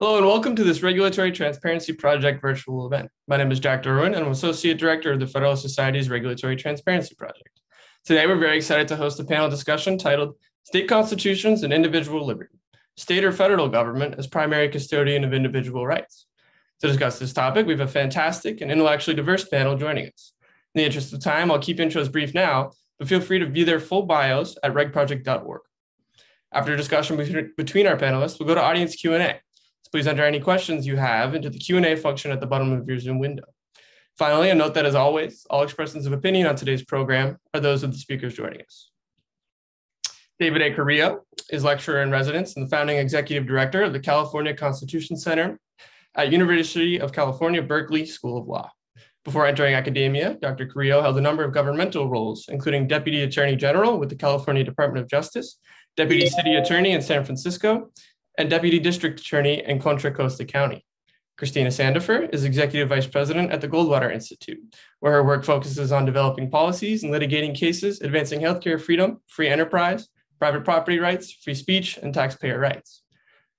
Hello and welcome to this Regulatory Transparency Project virtual event. My name is Jack Derwin and I'm Associate Director of the Federalist Society's Regulatory Transparency Project. Today we're very excited to host a panel discussion titled State Constitutions and Individual Liberty, State or Federal Government as Primary Custodian of Individual Rights. To discuss this topic, we have a fantastic and intellectually diverse panel joining us. In the interest of time, I'll keep intros brief now, but feel free to view their full bios at regproject.org. After discussion between our panelists, we'll go to audience Q&A. Please enter any questions you have into the Q&A function at the bottom of your Zoom window. Finally, a note that as always, all expressions of opinion on today's program are those of the speakers joining us. David A. Carrillo is lecturer in residence and the founding executive director of the California Constitution Center at University of California, Berkeley School of Law. Before entering academia, Dr. Carrillo held a number of governmental roles, including Deputy Attorney General with the California Department of Justice, Deputy City Attorney in San Francisco, and Deputy District Attorney in Contra Costa County. Christina Sandefur is Executive Vice President at the Goldwater Institute, where her work focuses on developing policies and litigating cases, advancing healthcare freedom, free enterprise, private property rights, free speech, and taxpayer rights.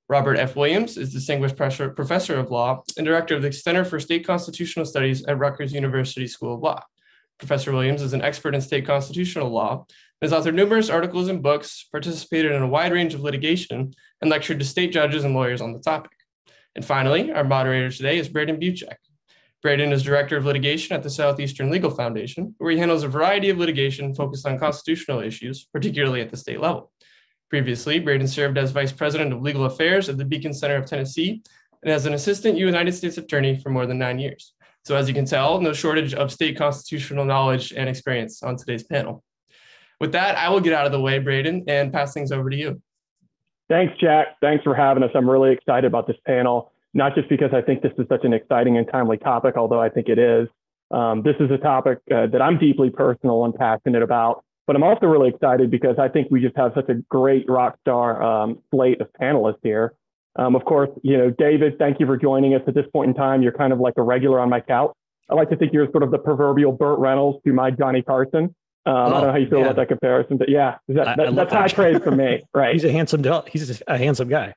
Robert F. Williams is Distinguished Professor of Law and Director of the Center for State Constitutional Studies at Rutgers University School of Law. Professor Williams is an expert in state constitutional law, has authored numerous articles and books, participated in a wide range of litigation, and lectured to state judges and lawyers on the topic. And finally, our moderator today is Braden Boucek. Braden is Director of Litigation at the Southeastern Legal Foundation, where he handles a variety of litigation focused on constitutional issues, particularly at the state level. Previously, Braden served as Vice President of Legal Affairs at the Beacon Center of Tennessee and as an Assistant United States Attorney for more than 9 years. So as you can tell, no shortage of state constitutional knowledge and experience on today's panel. With that, I will get out of the way, Braden, and pass things over to you. Thanks, Jack. Thanks for having us. I'm really excited about this panel, not just because I think this is such an exciting and timely topic, although I think it is. This is a topic that I'm deeply personal and passionate about, but I'm also really excited because I think we just have such a great rock star slate of panelists here. Of course, David, thank you for joining us at this point in time. You're kind of like a regular on my couch. I like to think you're sort of the proverbial Burt Reynolds to my Johnny Carson. I don't know how you feel about that comparison, but yeah, that's high praise for me, right? He's a handsome guy.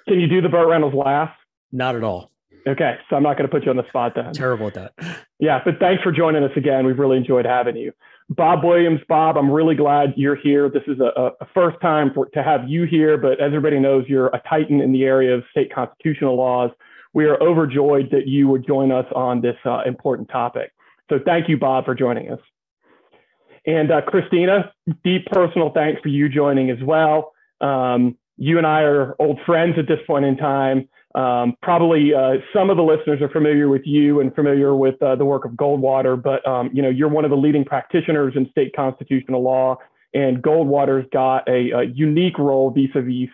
Can you do the Burt Reynolds laugh? Not at all. Okay, so I'm not going to put you on the spot then. Terrible at that. Yeah, but thanks for joining us again. We've really enjoyed having you. Bob Williams, Bob, I'm really glad you're here. This is a first time to have you here, but as everybody knows, you're a titan in the area of state constitutional laws. We are overjoyed that you would join us on this important topic. So thank you, Bob, for joining us. And Christina, deep personal thanks for you joining as well. You and I are old friends at this point in time. Probably some of the listeners are familiar with you and familiar with the work of Goldwater, but you're one of the leading practitioners in state constitutional law, and Goldwater's got a unique role vis-a-vis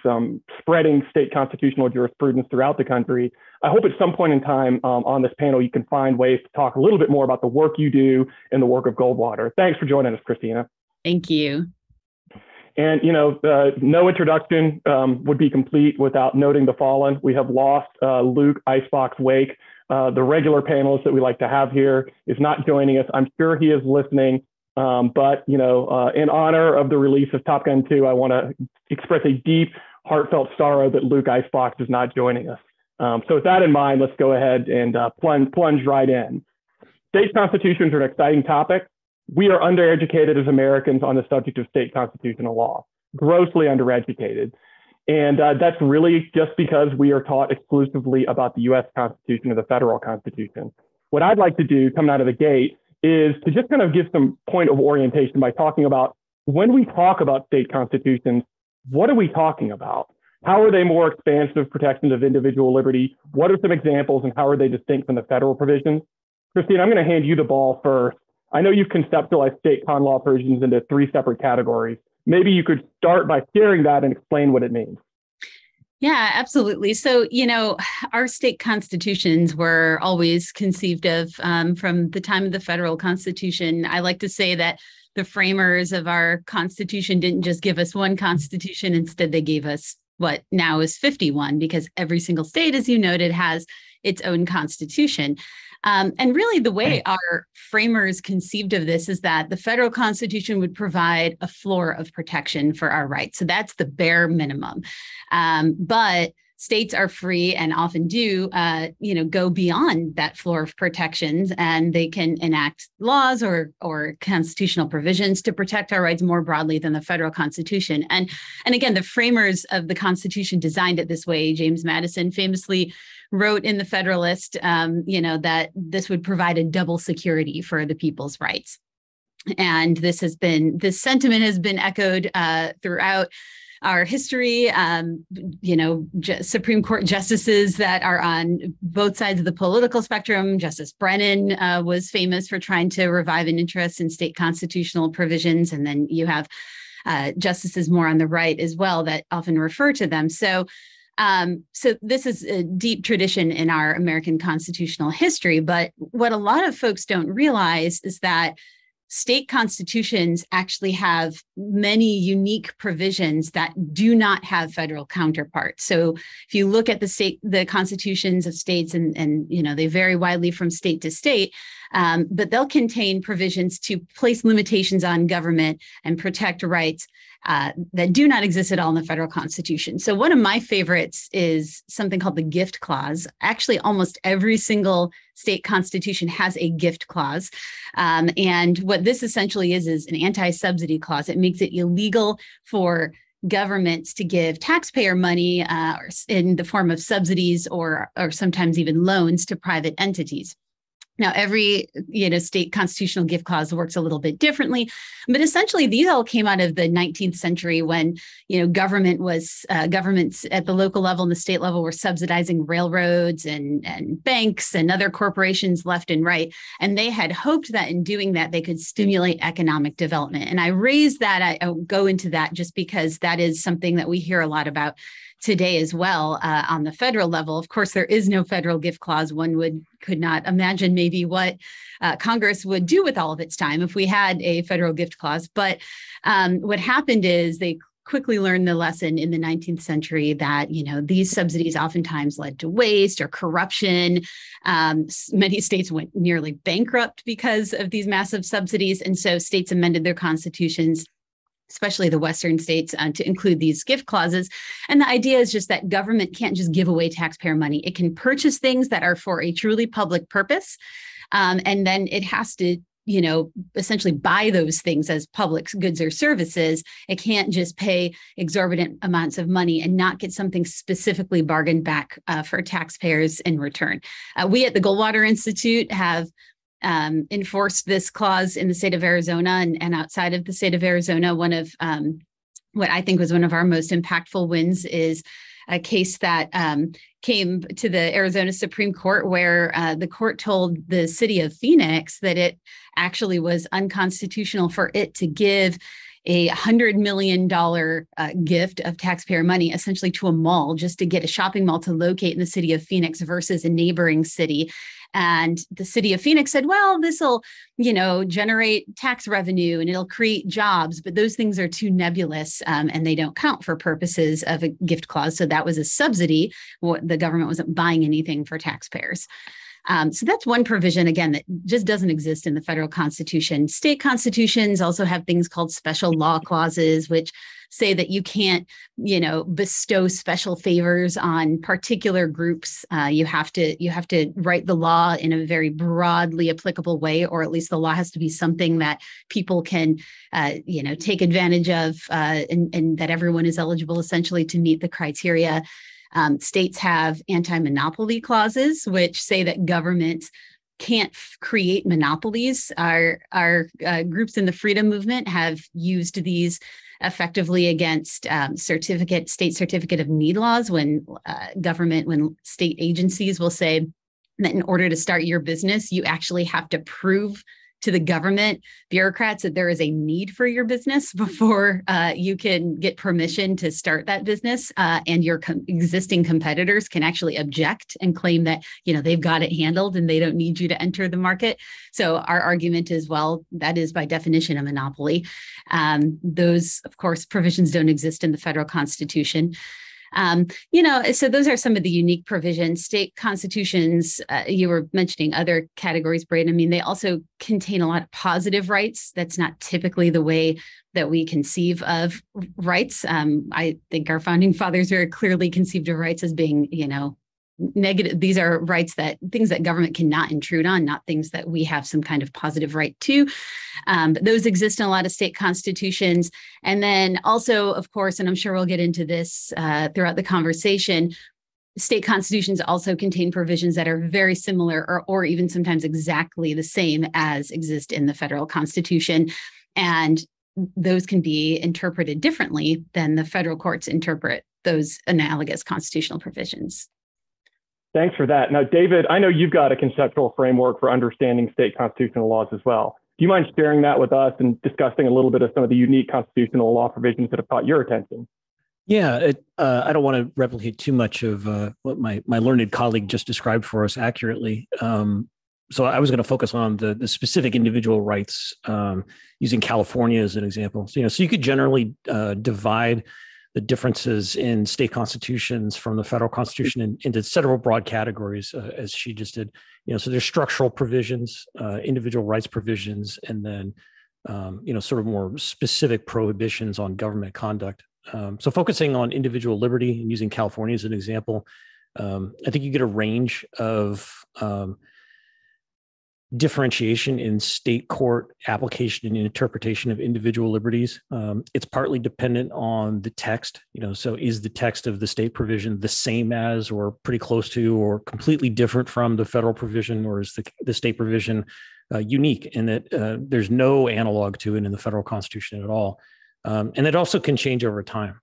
spreading state constitutional jurisprudence throughout the country. I hope at some point in time on this panel, you can find ways to talk a little bit more about the work you do and the work of Goldwater. Thanks for joining us, Christina. Thank you. And, no introduction would be complete without noting the fallen. We have lost Luke Icebox Wake. The regular panelist that we like to have here is not joining us. I'm sure he is listening. But in honor of the release of Top Gun 2, I want to express a deep, heartfelt sorrow that Luke Icebox is not joining us. So with that in mind, let's go ahead and plunge right in. State constitutions are an exciting topic. We are undereducated as Americans on the subject of state constitutional law, grossly undereducated. And that's really just because we are taught exclusively about the US Constitution or the federal Constitution. What I'd like to do coming out of the gate is to just kind of give some point of orientation by talking about when we talk about state constitutions, what are we talking about? How are they more expansive protections of individual liberty? What are some examples and how are they distinct from the federal provisions? Christine, I'm going to hand you the ball first. I know you've conceptualized state con law provisions into 3 separate categories. Maybe you could start by sharing that and explain what it means. Yeah, absolutely. So, our state constitutions were always conceived of from the time of the federal constitution. I like to say that the framers of our constitution didn't just give us one constitution. Instead, they gave us what now is 51, because every single state, as you noted, has its own constitution. And really the way our framers conceived of this is that the federal constitution would provide a floor of protection for our rights. So that's the bare minimum. But states are free and often do, go beyond that floor of protections, and they can enact laws or constitutional provisions to protect our rights more broadly than the federal Constitution. And again, the framers of the Constitution designed it this way. James Madison famously wrote in the Federalist, that this would provide a double security for the people's rights. And this sentiment has been echoed throughout our history. Supreme Court justices that are on both sides of the political spectrum. Justice Brennan was famous for trying to revive an interest in state constitutional provisions. And then you have justices more on the right as well that often refer to them. So this is a deep tradition in our American constitutional history. But what a lot of folks don't realize is that state constitutions actually have many unique provisions that do not have federal counterparts. So if you look at the constitutions of states, and they vary widely from state to state, but they'll contain provisions to place limitations on government and protect rights that do not exist at all in the federal Constitution. So one of my favorites is something called the gift clause. Actually, almost every single state constitution has a gift clause. And what this essentially is an anti-subsidy clause. It makes it illegal for governments to give taxpayer money in the form of subsidies or sometimes even loans to private entities. Now, every state constitutional gift clause works a little bit differently, but essentially these all came out of the 19th century when governments at the local level and the state level were subsidizing railroads and banks and other corporations left and right, and they had hoped that in doing that they could stimulate economic development. And I raise that, I go into that just because that is something that we hear a lot about today as well on the federal level. Of course, there is no federal gift clause. One could not imagine maybe what Congress would do with all of its time if we had a federal gift clause. But what happened is they quickly learned the lesson in the 19th century that, these subsidies oftentimes led to waste or corruption. Many states went nearly bankrupt because of these massive subsidies. And so states amended their constitutions, especially the Western states, to include these gift clauses. And the idea is just that government can't just give away taxpayer money. It can purchase things that are for a truly public purpose. And then it has to, essentially buy those things as public goods or services. It can't just pay exorbitant amounts of money and not get something specifically bargained back for taxpayers in return. We at the Goldwater Institute have enforced this clause in the state of Arizona and outside of the state of Arizona. One of what I think was one of our most impactful wins is a case that came to the Arizona Supreme Court where the court told the city of Phoenix that it actually was unconstitutional for it to give a $100 million gift of taxpayer money essentially to a mall just to get a shopping mall to locate in the city of Phoenix versus a neighboring city. And the city of Phoenix said, well, this will, generate tax revenue and it'll create jobs, but those things are too nebulous and they don't count for purposes of a gift clause. So that was a subsidy. The government wasn't buying anything for taxpayers. So that's one provision, again, that just doesn't exist in the federal Constitution. State constitutions also have things called special law clauses, which say that you can't, bestow special favors on particular groups. You have to write the law in a very broadly applicable way, or at least the law has to be something that people can, take advantage of, and that everyone is eligible essentially to meet the criteria. States have anti-monopoly clauses, which say that governments can't create monopolies. Our groups in the freedom movement have used these effectively against state certificate of need laws when state agencies will say that in order to start your business, you actually have to prove to the government bureaucrats that there is a need for your business before you can get permission to start that business. And your existing competitors can actually object and claim that, they've got it handled and they don't need you to enter the market. So our argument is, well, that is by definition a monopoly. Those, of course, provisions don't exist in the federal Constitution. So those are some of the unique provisions. State constitutions, you were mentioning other categories, Braden. I mean, they also contain a lot of positive rights. That's not typically the way that we conceive of rights. I think our founding fathers very clearly conceived of rights as being, negative. These are things that government cannot intrude on, not things that we have some kind of positive right to. But those exist in a lot of state constitutions. And then also, of course, and I'm sure we'll get into this throughout the conversation, state constitutions also contain provisions that are very similar or even sometimes exactly the same as exist in the federal constitution. And those can be interpreted differently than the federal courts interpret those analogous constitutional provisions. Thanks for that. Now, David, I know you've got a conceptual framework for understanding state constitutional laws as well. Do you mind sharing that with us and discussing a little bit of some of the unique constitutional law provisions that have caught your attention? Yeah, I don't want to replicate too much of what my learned colleague just described for us accurately. So I was going to focus on the specific individual rights, using California as an example. So you could generally divide the differences in state constitutions from the federal constitution into several broad categories, as she just did. So there's structural provisions, individual rights provisions, and then sort of more specific prohibitions on government conduct. So focusing on individual liberty and using California as an example, I think you get a range of differentiation in state court application and interpretation of individual liberties. It's partly dependent on the text, so is the text of the state provision the same as or pretty close to or completely different from the federal provision, or is the state provision unique in that there's no analog to it in the federal constitution at all. And it also can change over time.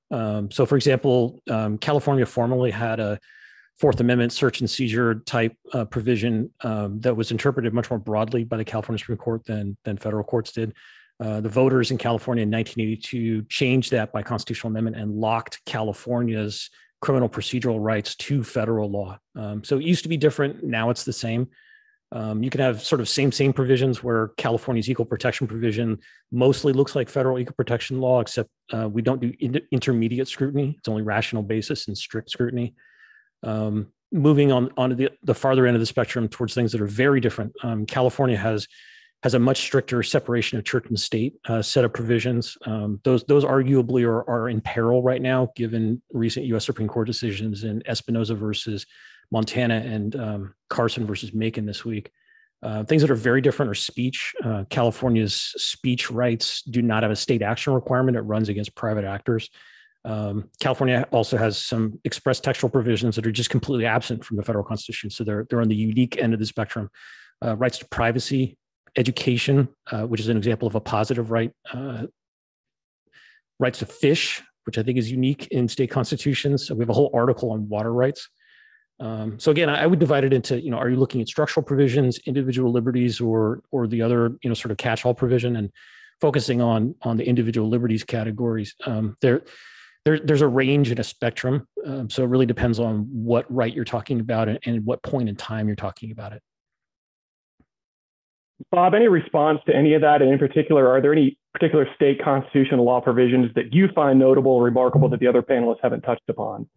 So for example, California formerly had a Fourth Amendment search and seizure type provision that was interpreted much more broadly by the California Supreme Court than federal courts did. The voters in California in 1982 changed that by constitutional amendment and locked California's criminal procedural rights to federal law. So it used to be different. Now it's the same. You can have sort of same provisions where California's equal protection provision mostly looks like federal equal protection law, except we don't do intermediate scrutiny. It's only rational basis and strict scrutiny. Moving on to the farther end of the spectrum towards things that are very different. California has a much stricter separation of church and state set of provisions. Those arguably are in peril right now, given recent U.S. Supreme Court decisions in Espinoza versus Montana and Carson versus Macon this week. Things that are very different are speech. California's speech rights do not have a state action requirement. It runs against private actors. California also has some express textual provisions that are just completely absent from the federal constitution. So they're on the unique end of the spectrum. Rights to privacy, education, which is an example of a positive right. Rights to fish, which I think is unique in state constitutions. So we have a whole article on water rights. So again, I would divide it into, are you looking at structural provisions, individual liberties, or the other, sort of catch-all provision, and focusing on the individual liberties categories. There's a range and a spectrum. So it really depends on what right you're talking about and what point in time you're talking about it. Bob, any response to any of that? And in particular, are there any particular state constitutional law provisions that you find notable or remarkable that the other panelists haven't touched upon?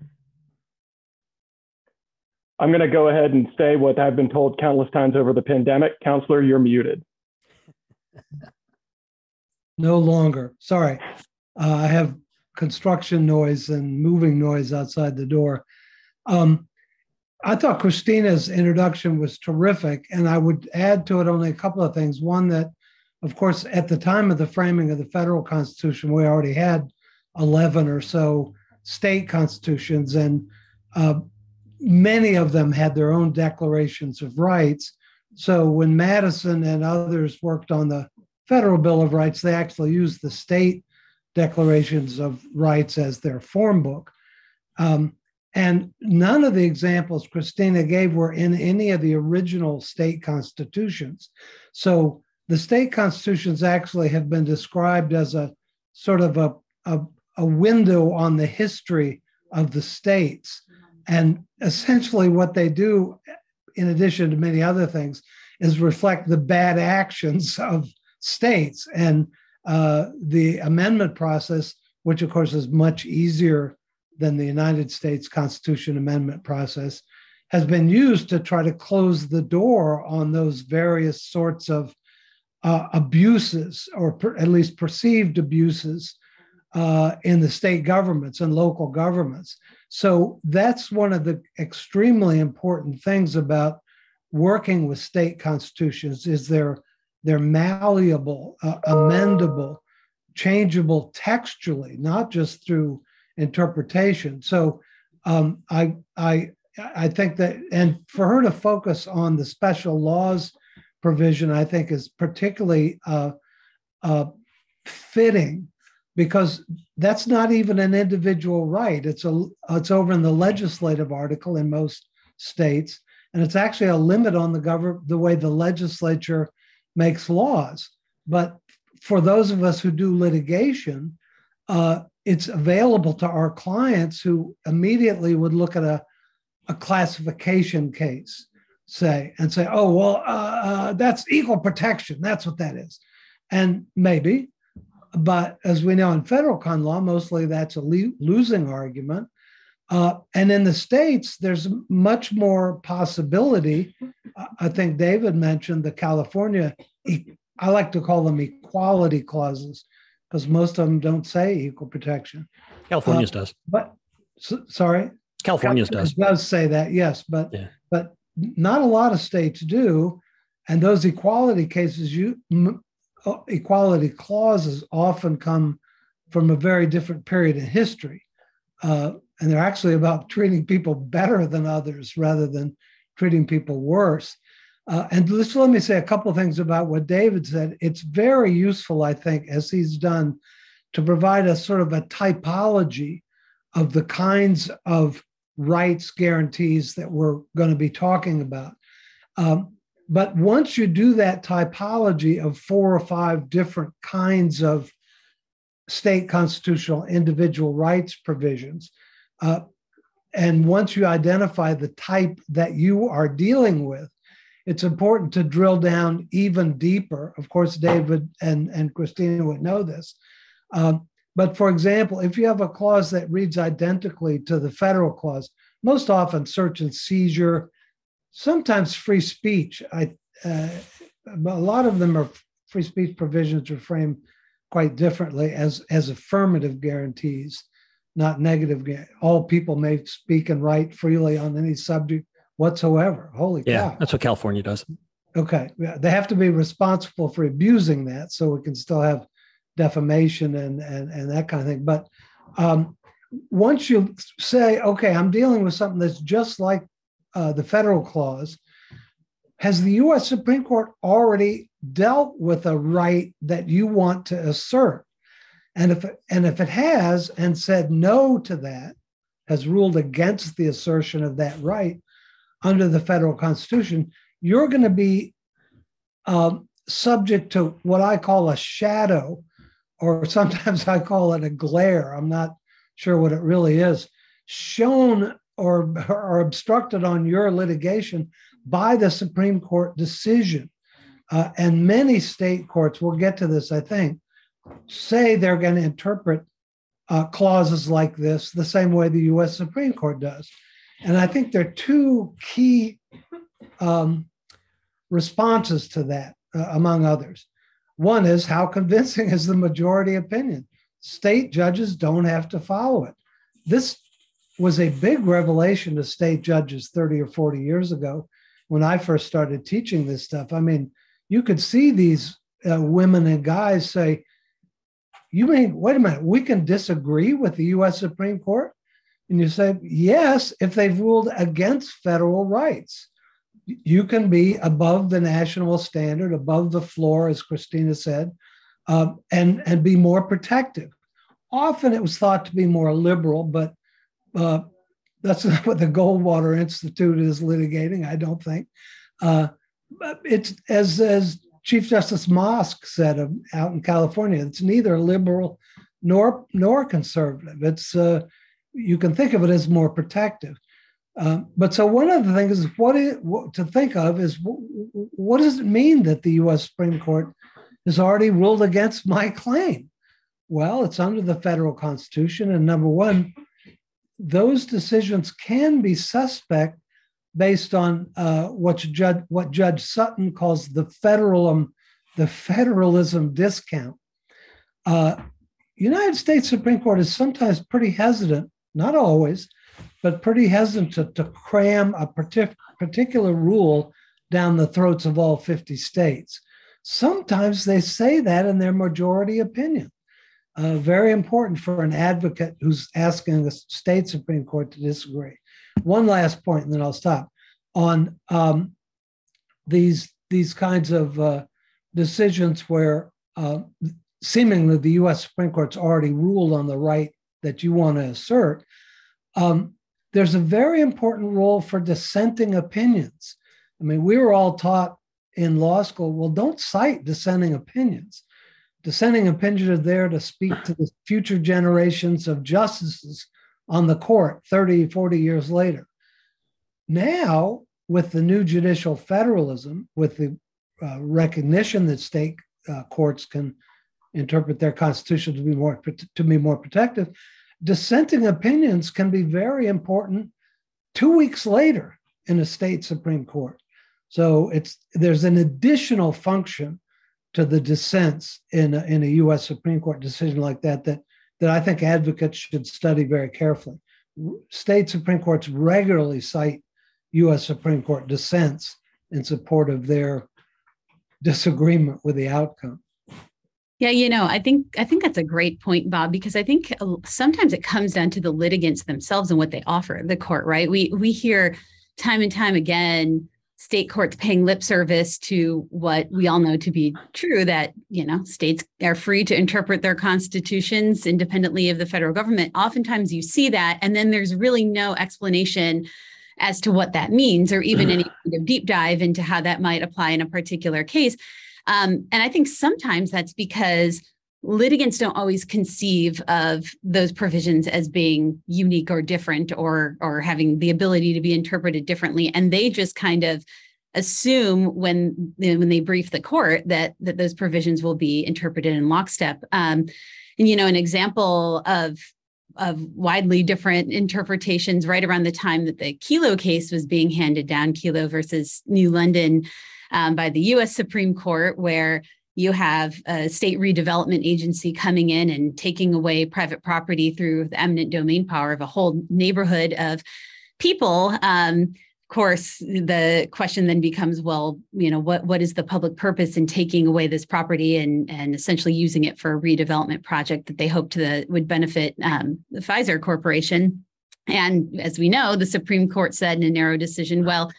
I'm going to go ahead and say what I've been told countless times over the pandemic. Counselor, you're muted. No longer. Sorry. I have construction noise and moving noise outside the door. I thought Christina's introduction was terrific, and I would add to it only a couple of things. One, that, of course, at the time of the framing of the federal constitution, we already had 11 or so state constitutions, and many of them had their own declarations of rights. So when Madison and others worked on the Federal Bill of Rights, they actually used the state declarations of rights as their form book. And none of the examples Christina gave were in any of the original state constitutions. So the state constitutions actually have been described as a sort of a window on the history of the states. And essentially what they do, in addition to many other things, is reflect the bad actions of states. And the amendment process, which of course is much easier than the United States Constitution amendment process, has been used to try to close the door on those various sorts of abuses, or at least perceived abuses, in the state governments and local governments. So that's one of the extremely important things about working with state constitutions, is they're malleable, amendable, changeable textually, not just through interpretation. So I think that, and for her to focus on the special laws provision, I think is particularly fitting, because that's not even an individual right. It's over in the legislative article in most states, and it's actually a limit on the way the legislature makes laws. But for those of us who do litigation, it's available to our clients who immediately would look at a classification case, and say, oh, well, that's equal protection. That's what that is. And maybe, but as we know in federal con law, mostly that's a losing argument. And in the states, there's much more possibility. I think David mentioned the California, I like to call them equality clauses, because most of them don't say equal protection. California's does. But sorry? California's does say that, yes, but not a lot of states do. And those equality cases, equality clauses often come from a very different period in history. And they're actually about treating people better than others rather than treating people worse. And just let me say a couple of things about what David said. It's very useful, I think, as he's done, to provide a sort of a typology of the kinds of rights guarantees that we're going to be talking about. But once you do that typology of 4 or 5 different kinds of state constitutional individual rights provisions, and once you identify the type that you are dealing with, it's important to drill down even deeper. Of course, David and Christina would know this. But for example, if you have a clause that reads identically to the federal clause, most often search and seizure, sometimes free speech. A lot of them are free speech provisions are framed quite differently as affirmative guarantees, not negative. All people may speak and write freely on any subject whatsoever. Holy cow. Yeah, that's what California does. Okay. Yeah, they have to be responsible for abusing that, so we can still have defamation and that kind of thing. But once you say, okay, I'm dealing with something that's just like the federal clause, has the U.S. Supreme Court already dealt with a right that you want to assert? And if it has and said no to that, has ruled against the assertion of that right under the federal Constitution, you're going to be subject to what I call a shadow, or sometimes I call it a glare. I'm not sure what it really is, shown or obstructed on your litigation by the Supreme Court decision. And many state courts, we'll get to this, I think, say they're going to interpret clauses like this the same way the U.S. Supreme Court does. And I think there are 2 key responses to that, among others. One is, how convincing is the majority opinion? State judges don't have to follow it. This was a big revelation to state judges 30 or 40 years ago when I first started teaching this stuff. I mean, you could see these women and guys say, you mean, wait a minute, we can disagree with the U.S. Supreme Court? And you say, yes, if they've ruled against federal rights. You can be above the national standard, above the floor, as Christina said, and be more protective. Often it was thought to be more liberal, but that's not what the Goldwater Institute is litigating, I don't think. It's as Chief Justice Mosk said out in California, it's neither liberal nor conservative. It's you can think of it as more protective. But so one of the things is what to think of is what does it mean that the U.S. Supreme Court has already ruled against my claim? Well, it's under the federal Constitution, and number one, those decisions can be suspect based on what Judge Sutton calls the federalism discount. United States Supreme Court is sometimes pretty hesitant, not always, but pretty hesitant to cram a particular rule down the throats of all 50 states. Sometimes they say that in their majority opinion. Very important for an advocate who's asking the state Supreme Court to disagree. One last point, and then I'll stop. On these kinds of decisions where seemingly the U.S. Supreme Court's already ruled on the right that you want to assert, there's a very important role for dissenting opinions. I mean, we were all taught in law school, well, don't cite dissenting opinions. Dissenting opinions are there to speak to the future generations of justices on the court 30, 40 years later. Now, with the new judicial federalism, with the recognition that state courts can interpret their constitution to be more protective, dissenting opinions can be very important 2 weeks later in a state Supreme Court. So there's an additional function to the dissents in a U.S. Supreme Court decision like that I think advocates should study very carefully. State Supreme Courts regularly cite U.S. Supreme Court dissents in support of their disagreement with the outcome. Yeah, I think that's a great point, Bob, because I think sometimes it comes down to the litigants themselves and what they offer the court, right? We hear time and time again state courts paying lip service to what we all know to be true, that, states are free to interpret their constitutions independently of the federal government. Oftentimes you see that, and then there's really no explanation as to what that means, or even any kind of deep dive into how that might apply in a particular case. And I think sometimes that's because litigants don't always conceive of those provisions as being unique or different, or having the ability to be interpreted differently. And they just kind of assume when they brief the court that those provisions will be interpreted in lockstep. And an example of widely different interpretations right around the time that the Kelo case was being handed down, Kelo versus New London, by the U.S. Supreme Court, where you have a state redevelopment agency coming in and taking away private property through the eminent domain power of a whole neighborhood of people. Of course, the question then becomes, well, what is the public purpose in taking away this property and essentially using it for a redevelopment project that they hoped would benefit the Pfizer Corporation? And as we know, the Supreme Court said in a narrow decision, well,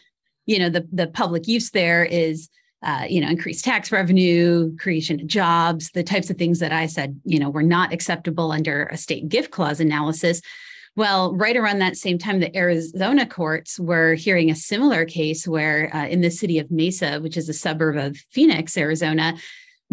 the public use there is increased tax revenue, creation of jobs, the types of things that I said, were not acceptable under a state gift clause analysis. Well, right around that same time, the Arizona courts were hearing a similar case where in the city of Mesa, which is a suburb of Phoenix, Arizona,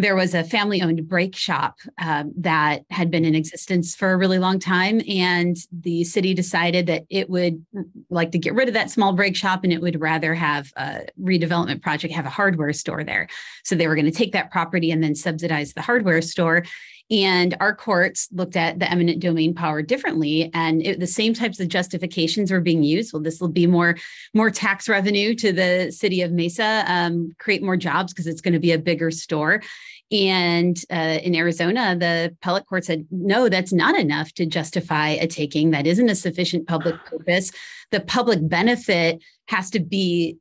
there was a family-owned brake shop that had been in existence for a really long time. And the city decided that it would like to get rid of that small brake shop, and it would rather have a redevelopment project have a hardware store there. So they were going to take that property and then subsidize the hardware store. And our courts looked at the eminent domain power differently, and the same types of justifications were being used. Well, this will be more tax revenue to the city of Mesa, create more jobs because it's going to be a bigger store. And in Arizona, the appellate court said, no, that's not enough to justify a taking. That isn't a sufficient public purpose. The public benefit has to be,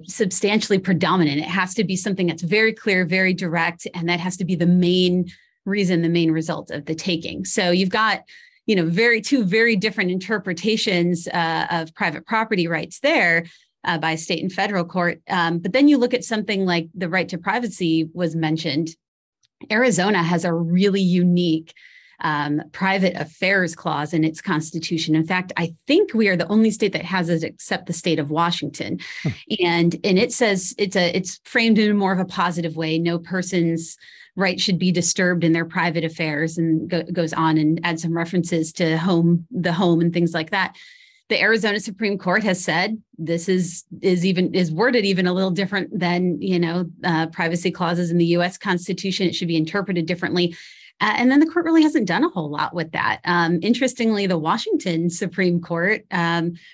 substantially predominant. It has to be something that's very clear, very direct, and that has to be the main reason, the main result of the taking. So you've got, two very different interpretations of private property rights there by state and federal court. But then you look at something like the right to privacy was mentioned. Arizona has a really unique private affairs clause in its constitution. In fact, I think we are the only state that has it except the state of Washington. And it says it's framed in more of a positive way. No person's right should be disturbed in their private affairs, and goes on and adds some references to the home and things like that. The Arizona Supreme Court has said this is worded even a little different than privacy clauses in the U.S. Constitution. It should be interpreted differently. And then the court really hasn't done a whole lot with that. Interestingly, the Washington Supreme Court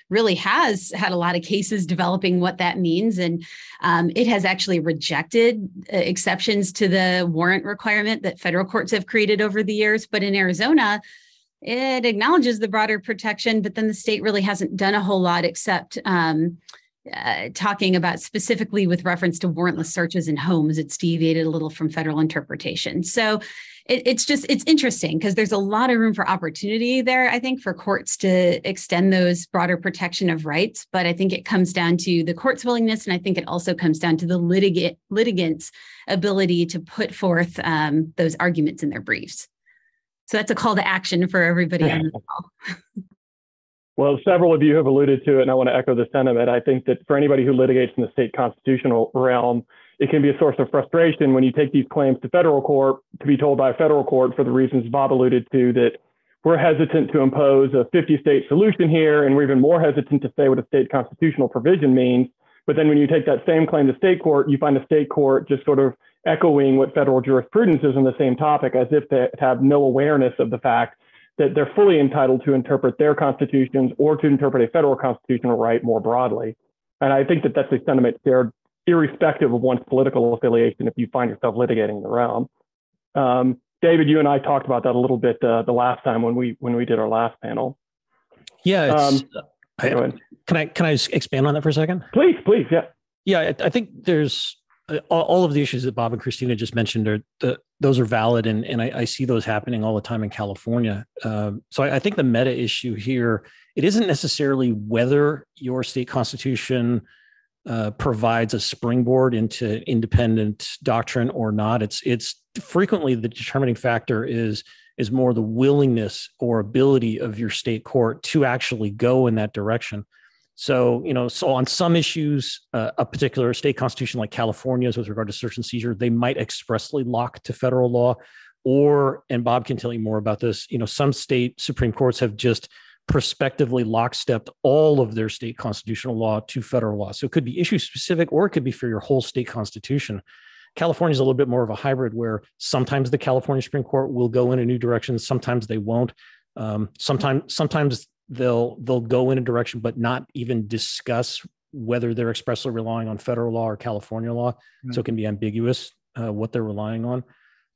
really has had a lot of cases developing what that means. And it has actually rejected exceptions to the warrant requirement that federal courts have created over the years. But in Arizona, it acknowledges the broader protection, but then the state really hasn't done a whole lot except talking about specifically with reference to warrantless searches in homes. It's deviated a little from federal interpretation. So it's interesting because there's a lot of room for opportunity there, I think, for courts to extend those broader protection of rights. But I think it comes down to the court's willingness. And I think it also comes down to the litigants' ability to put forth those arguments in their briefs. So that's a call to action for everybody on the call. Well, several of you have alluded to it, and I want to echo the sentiment. I think that for anybody who litigates in the state constitutional realm, it can be a source of frustration when you take these claims to federal court to be told by a federal court, for the reasons Bob alluded to, that we're hesitant to impose a 50-state solution here, and we're even more hesitant to say what a state constitutional provision means. But then when you take that same claim to state court, you find the state court just sort of echoing what federal jurisprudence is on the same topic, as if they have no awareness of the fact that they're fully entitled to interpret their constitutions or to interpret a federal constitutional right more broadly. And I think that that's a sentiment shared irrespective of one's political affiliation if you find yourself litigating in the realm. David, you and I talked about that a little bit the last time when we did our last panel. Yeah. Can I expand on that for a second? Please, yeah. Yeah, I think there's all of the issues that Bob and Christina just mentioned those are valid, and I see those happening all the time in California. So I think the meta issue here, it isn't necessarily whether your state constitution provides a springboard into independent doctrine or not. It's frequently the determining factor is more the willingness or ability of your state court to actually go in that direction. So, so on some issues, a particular state constitution like California's with regard to search and seizure, they might expressly lock to federal law, and Bob can tell you more about this, some state Supreme Courts have just prospectively lockstepped all of their state constitutional law to federal law. So it could be issue specific, or it could be for your whole state constitution. California is a little bit more of a hybrid where sometimes the California Supreme Court will go in a new direction. Sometimes they won't. Sometimes they'll go in a direction, but not even discuss whether they're expressly relying on federal law or California law. Right. So it can be ambiguous what they're relying on.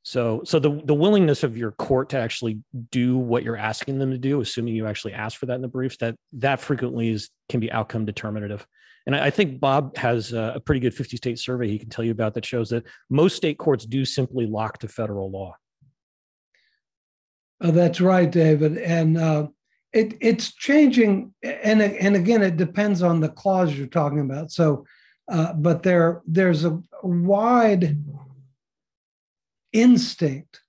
So the willingness of your court to actually do what you're asking them to do, assuming you actually ask for that in the briefs, that frequently can be outcome determinative. And I think Bob has a pretty good 50-state survey he can tell you about that shows that most state courts do simply lock to federal law. That's right, David. And it's changing. And again, it depends on the clause you're talking about. So, but there's a wide instinct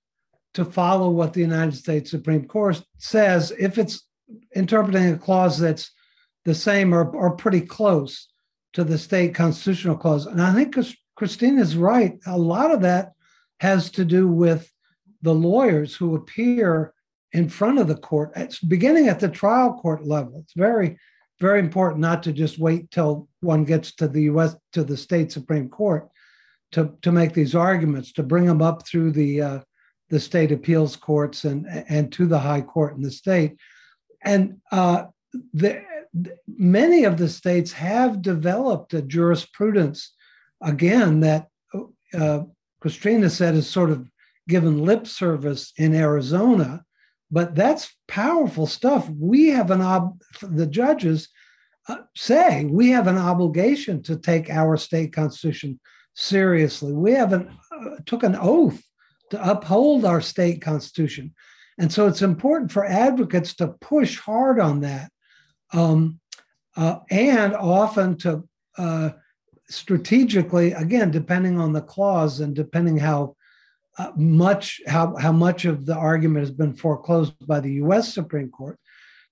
to follow what the United States Supreme Court says if it's interpreting a clause that's the same or pretty close to the state constitutional clause. And I think Christina's right. A lot of that has to do with the lawyers who appear in front of the court. It's beginning at the trial court level. It's very, very important not to just wait till one gets to the state Supreme Court to make these arguments, to bring them up through the state appeals courts and to the high court in the state. And many of the states have developed a jurisprudence, again, that Christina said is sort of given lip service in Arizona, but that's powerful stuff. We have the judges say we have an obligation to take our state constitution seriously. We took an oath to uphold our state constitution. And so it's important for advocates to push hard on that. And often to strategically, again, depending on the clause and depending how much of the argument has been foreclosed by the U.S. Supreme Court,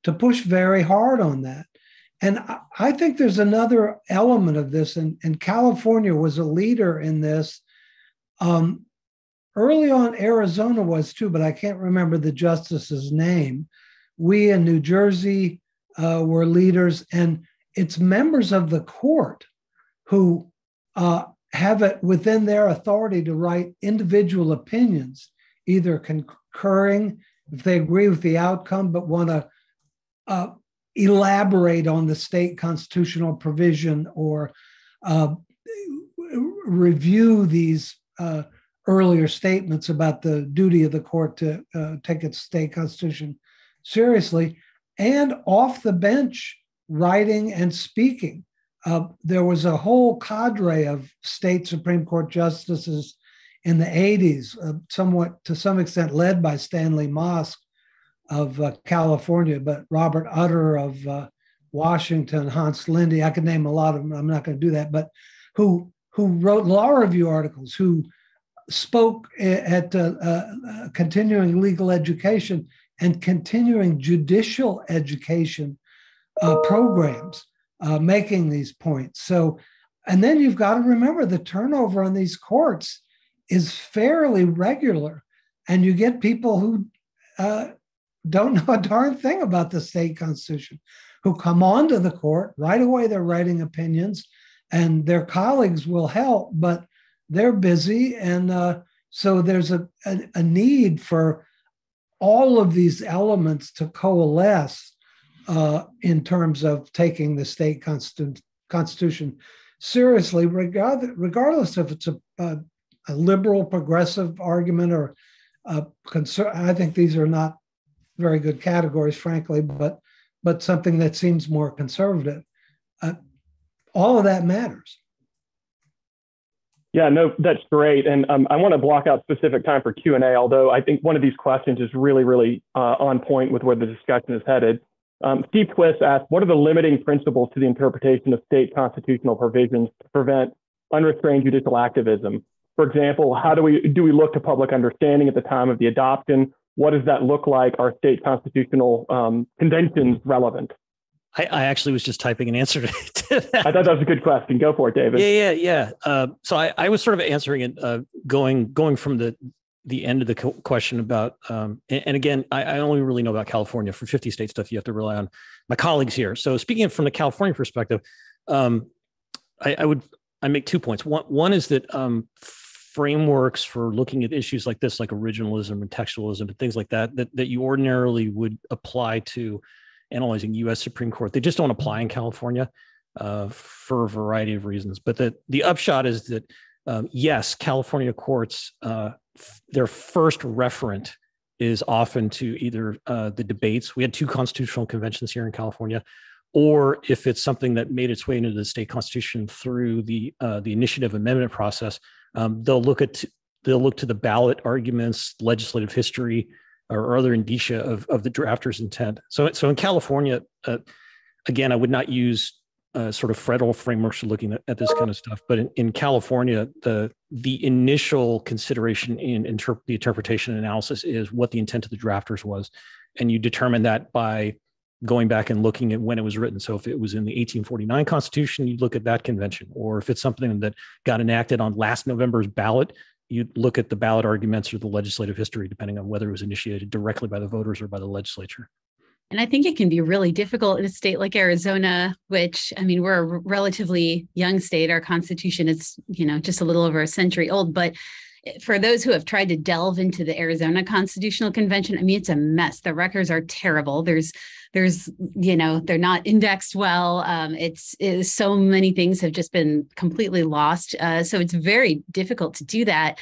to push very hard on that. And I think there's another element of this, and California was a leader in this. Early on, Arizona was too, but I can't remember the justice's name. We in New Jersey were leaders, and it's members of the court who have it within their authority to write individual opinions either concurring if they agree with the outcome, but want to elaborate on the state constitutional provision or review these earlier statements about the duty of the court to take its state constitution seriously, and off the bench writing and speaking. There was a whole cadre of state Supreme Court justices in the 80s, somewhat to some extent led by Stanley Mosk of California, but Robert Utter of Washington, Hans Lindy, I could name a lot of them, I'm not going to do that, but who wrote law review articles, who spoke at continuing legal education and continuing judicial education programs, making these points. So, and then you've got to remember the turnover on these courts is fairly regular, and you get people who don't know a darn thing about the state constitution, who come onto the court, right away they're writing opinions, and their colleagues will help, but they're busy. And so there's a need for all of these elements to coalesce in terms of taking the state constitution seriously, regardless if it's a liberal progressive argument or I think these are not very good categories, frankly, but something that seems more conservative. All of that matters. Yeah, no, that's great. And I want to block out specific time for Q&A, although I think one of these questions is really, really on point with where the discussion is headed. Steve Twist asked, what are the limiting principles to the interpretation of state constitutional provisions to prevent unrestrained judicial activism? For example, how do we look to public understanding at the time of the adoption? What does that look like? Are state constitutional conventions relevant? I actually was just typing an answer to that. I thought that was a good question. Go for it, David. Yeah. So I was sort of answering it, going from the end of the question about, and again, I only really know about California. For 50 state stuff, you have to rely on my colleagues here. So speaking from the California perspective, I make 2 points. One is that frameworks for looking at issues like this, like originalism and textualism and things like that you ordinarily would apply to analyzing U.S. Supreme Court, they just don't apply in California for a variety of reasons. But the upshot is that, yes, California courts, their first referent is often to either the debates. We had 2 constitutional conventions here in California, or if it's something that made its way into the state constitution through the initiative amendment process, they'll look to the ballot arguments, legislative history, or other indicia of the drafter's intent. So in California, again, I would not use sort of federal frameworks for looking at this kind of stuff. But in California, the initial consideration in the interpretation analysis is what the intent of the drafters was, and you determine that by going back and looking at when it was written. So if it was in the 1849 Constitution, you'd look at that convention, or if it's something that got enacted on last November's ballot, you'd look at the ballot arguments or the legislative history, depending on whether it was initiated directly by the voters or by the legislature. And I think it can be really difficult in a state like Arizona, which, I mean, we're a relatively young state. Our Constitution is, just a little over a century old. But for those who have tried to delve into the Arizona Constitutional Convention, I mean, it's a mess. The records are terrible. There's they're not indexed well. It's so many things have just been completely lost. So it's very difficult to do that.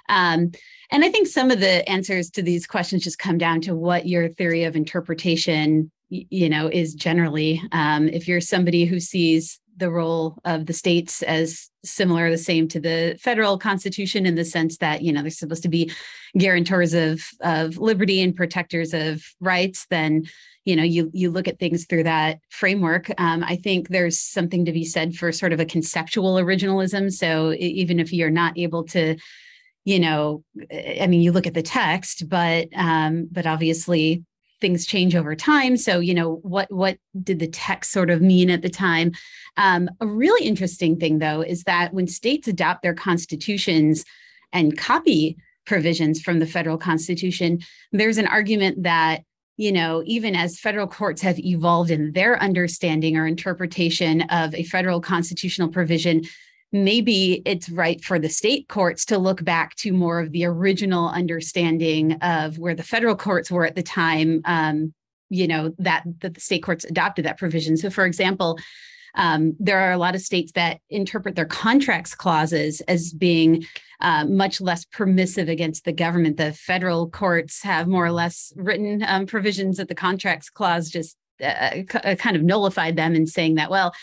And I think some of the answers to these questions just come down to what your theory of interpretation, is generally. If you're somebody who sees the role of the states as similar, the same to the federal constitution in the sense that, they're supposed to be guarantors of liberty and protectors of rights, then, you look at things through that framework. I think there's something to be said for sort of a conceptual originalism. So even if you're not able to, you look at the text, but obviously things change over time. So, what did the text sort of mean at the time? A really interesting thing, though, is that when states adopt their constitutions and copy provisions from the federal constitution, there's an argument that, even as federal courts have evolved in their understanding or interpretation of a federal constitutional provision, maybe it's right for the state courts to look back to more of the original understanding of where the federal courts were at the time, that the state courts adopted that provision. So, for example, there are a lot of states that interpret their contracts clauses as being much less permissive against the government. The federal courts have more or less written provisions that the contracts clause just kind of nullified them, and saying that, well,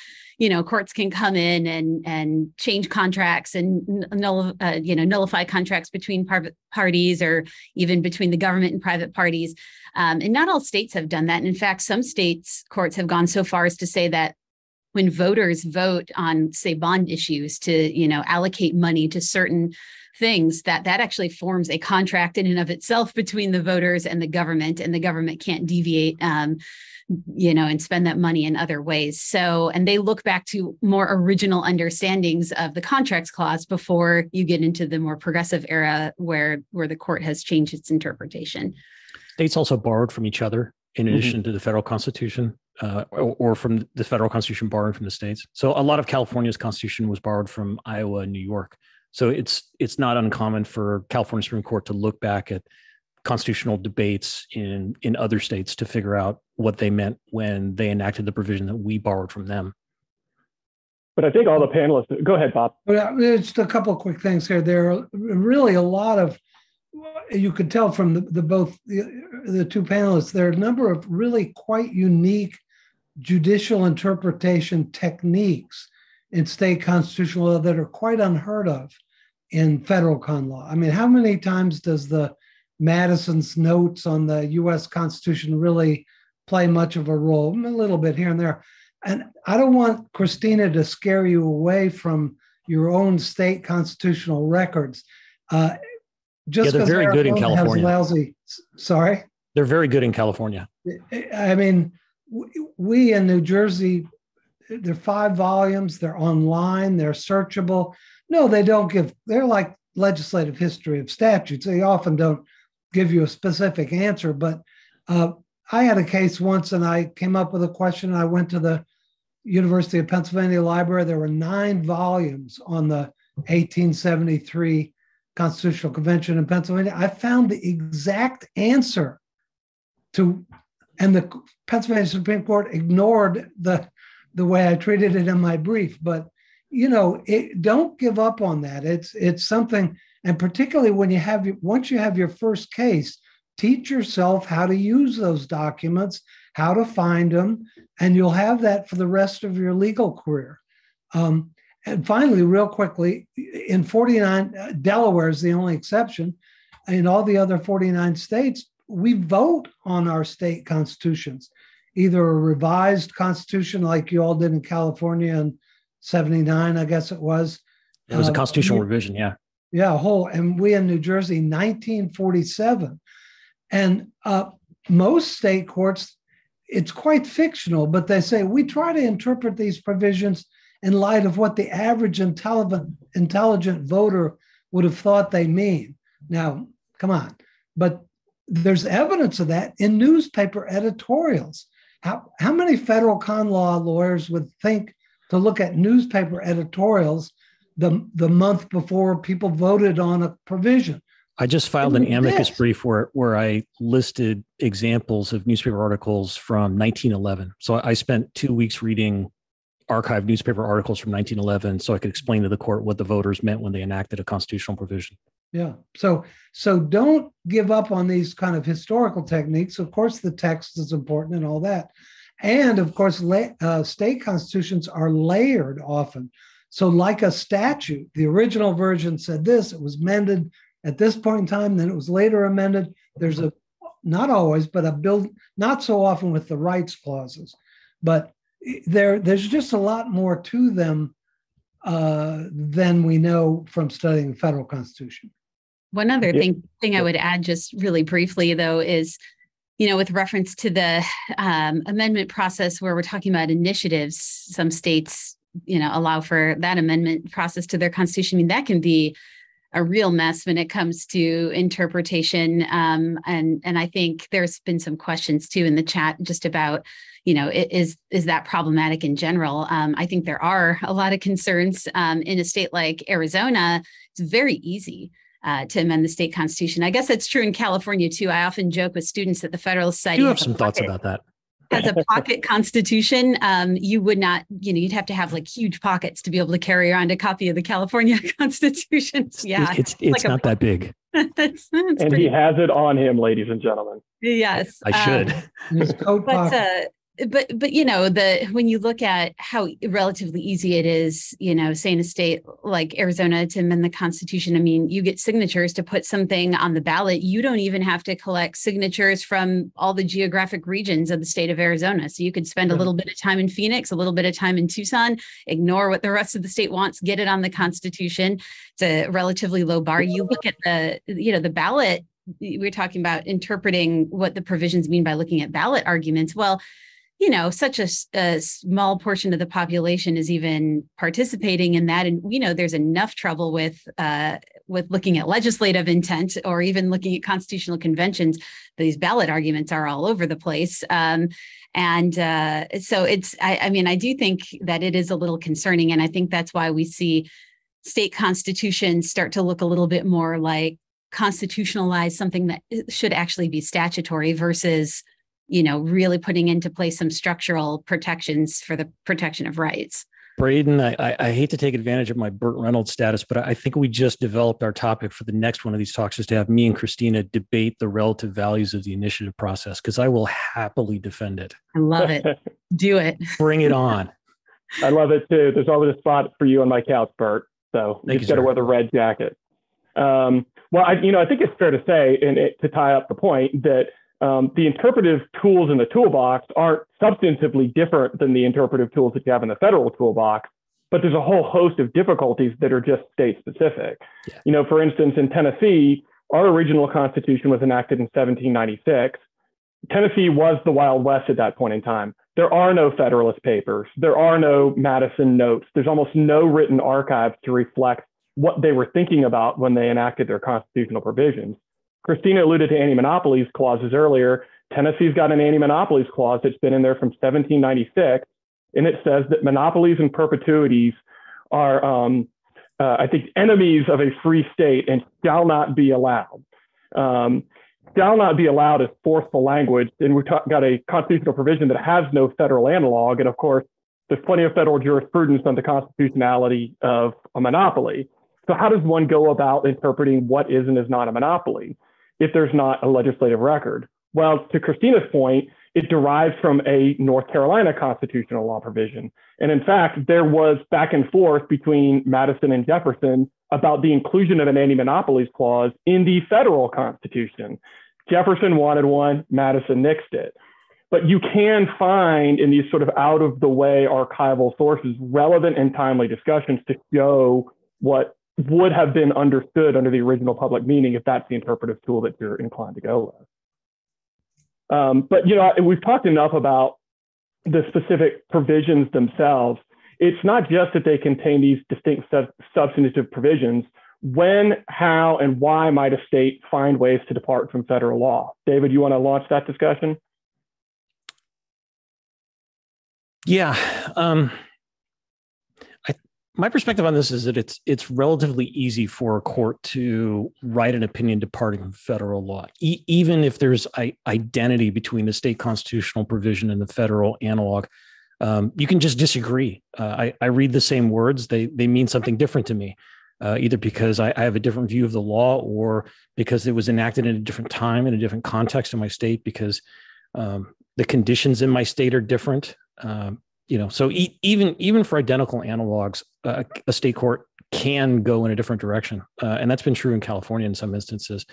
courts can come in and change contracts and nullify contracts between private parties, or even between the government and private parties. And not all states have done that. And in fact, some states' courts have gone so far as to say that when voters vote on, say, bond issues to, allocate money to certain things, that actually forms a contract in and of itself between the voters and the government can't deviate, and spend that money in other ways. So, and they look back to more original understandings of the contracts clause before you get into the more progressive era where the court has changed its interpretation. States also borrowed from each other in addition to the federal constitution. Or from the federal constitution borrowing from the states. So a lot of California's constitution was borrowed from Iowa and New York. So it's not uncommon for California Supreme Court to look back at constitutional debates in other states to figure out what they meant when they enacted the provision that we borrowed from them. But I think all the panelists, go ahead, Bob. Just a couple of quick things here. There are really a lot of, you could tell from both the two panelists, there are a number of really quite unique judicial interpretation techniques in state constitutional law that are quite unheard of in federal con law. I mean, how many times does the Madison's notes on the U.S. Constitution really play much of a role? A little bit here and there. And I don't want Christina to scare you away from your own state constitutional records. Just they're very good in California. Sorry? They're very good in California. I mean, we in New Jersey, they're 5 volumes, they're online, they're searchable. No, they don't they're like legislative history of statutes. They often don't give you a specific answer, but I had a case once and I came up with a question. I went to the University of Pennsylvania Library. There were 9 volumes on the 1873 Constitutional Convention in Pennsylvania. I found the exact answer and the Pennsylvania Supreme Court ignored the way I treated it in my brief. But, don't give up on that. It's something, and particularly when once you have your first case, teach yourself how to use those documents, how to find them, and you'll have that for the rest of your legal career. And finally, real quickly, in 49, Delaware is the only exception. In all the other 49 states, we vote on our state constitutions, either a revised constitution like you all did in California in 79, I guess it was. It was a constitutional revision, yeah. Yeah, and we in New Jersey, 1947. And most state courts, it's quite fictional, but they say, we try to interpret these provisions in light of what the average intelligent voter would have thought they mean. Now, come on. But there's evidence of that in newspaper editorials. How many federal con law lawyers would think to look at newspaper editorials the month before people voted on a provision? I just filed an amicus brief where I listed examples of newspaper articles from 1911. So I spent 2 weeks reading archived newspaper articles from 1911 so I could explain to the court what the voters meant when they enacted a constitutional provision. Yeah. So don't give up on these kind of historical techniques. Of course, the text is important and all that. And of course, state constitutions are layered often. So like a statute, the original version said this, it was amended at this point in time, then it was later amended. There's not always, but not so often with the rights clauses. But there's just a lot more to them than we know from studying the federal constitution. One other thing I would add just really briefly, though, is, with reference to the amendment process where we're talking about initiatives, some states, allow for that amendment process to their constitution. I mean, that can be a real mess when it comes to interpretation. And I think there's been some questions too in the chat just about, is that problematic in general? I think there are a lot of concerns in a state like Arizona. It's very easy to amend the state constitution. I guess that's true in California too. I often joke with students that the Federalist Society do have some thoughts about that. As a pocket constitution, you would not, you'd have to have like huge pockets to be able to carry around a copy of the California Constitution. Yeah, it's like not that big. It's and he has it on him, ladies and gentlemen. Yes, I should. His coat pocket. But when you look at how relatively easy it is, say in a state like Arizona to amend the Constitution, I mean, you get signatures to put something on the ballot. You don't even have to collect signatures from all the geographic regions of the state of Arizona. So you could spend a little bit of time in Phoenix, a little bit of time in Tucson, ignore what the rest of the state wants, get it on the Constitution. It's a relatively low bar. You look at the ballot. We're talking about interpreting what the provisions mean by looking at ballot arguments. Well, such a small portion of the population is even participating in that. And, there's enough trouble with looking at legislative intent or even looking at constitutional conventions. These ballot arguments are all over the place. So I do think that it is a little concerning. And I think that's why we see state constitutions start to look a little bit more like constitutionalize something that should actually be statutory versus really putting into place some structural protections for the protection of rights. Braden, I hate to take advantage of my Burt Reynolds status, but I think we just developed our topic for the next one of these talks is to have me and Christina debate the relative values of the initiative process, because I will happily defend it. I love it. Do it. Bring it on. I love it too. There's always a spot for you on my couch, Bert. So you just got to wear the red jacket. I think it's fair to say, and to tie up the point, that the interpretive tools in the toolbox aren't substantively different than the interpretive tools that you have in the federal toolbox, but there's a whole host of difficulties that are just state specific. Yeah. For instance, in Tennessee, our original constitution was enacted in 1796. Tennessee was the Wild West at that point in time. There are no Federalist Papers. There are no Madison notes. There's almost no written archives to reflect what they were thinking about when they enacted their constitutional provisions. Christina alluded to anti-monopolies clauses earlier. Tennessee's got an anti-monopolies clause that's been in there from 1796, and it says that monopolies and perpetuities are, enemies of a free state and shall not be allowed. Shall not be allowed is forceful language, and we've got a constitutional provision that has no federal analog, and of course, there's plenty of federal jurisprudence on the constitutionality of a monopoly. So how does one go about interpreting what is and is not a monopoly if there's not a legislative record? Well, to Christina's point, it derives from a North Carolina constitutional law provision. And in fact, there was back and forth between Madison and Jefferson about the inclusion of an anti-monopolies clause in the federal constitution. Jefferson wanted one, Madison nixed it. But you can find in these sort of out of the way archival sources relevant and timely discussions to show what would have been understood under the original public meaning if that's the interpretive tool that you're inclined to go with. But we've talked enough about the specific provisions themselves. It's not just that they contain these distinct substantive provisions. When, how, and why might a state find ways to depart from federal law? David, you want to launch that discussion? Yeah. My perspective on this is that it's relatively easy for a court to write an opinion departing from federal law, even if there's identity between the state constitutional provision and the federal analog. You can just disagree. I read the same words; they mean something different to me, either because I have a different view of the law, or because it was enacted in a different time in a different context in my state, because the conditions in my state are different. So even for identical analogs, a state court can go in a different direction. And that's been true in California in some instances.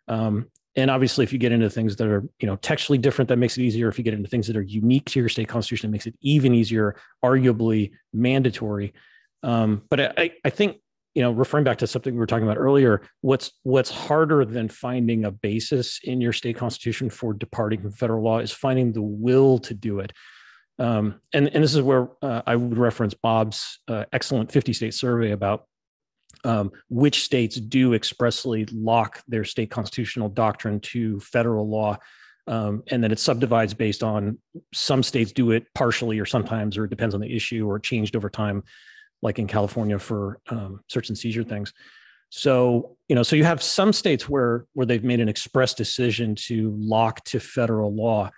And obviously, if you get into things that are, textually different, that makes it easier. If you get into things that are unique to your state constitution, it makes it even easier, arguably mandatory. But I think, referring back to something we were talking about earlier, what's harder than finding a basis in your state constitution for departing from federal law is finding the will to do it. And this is where I would reference Bob's excellent 50-state survey about which states do expressly lock their state constitutional doctrine to federal law. And then it subdivides based on some states do it partially or sometimes, or it depends on the issue, or changed over time, like in California for search and seizure things. So, so you have some states where they've made an express decision to lock to federal law.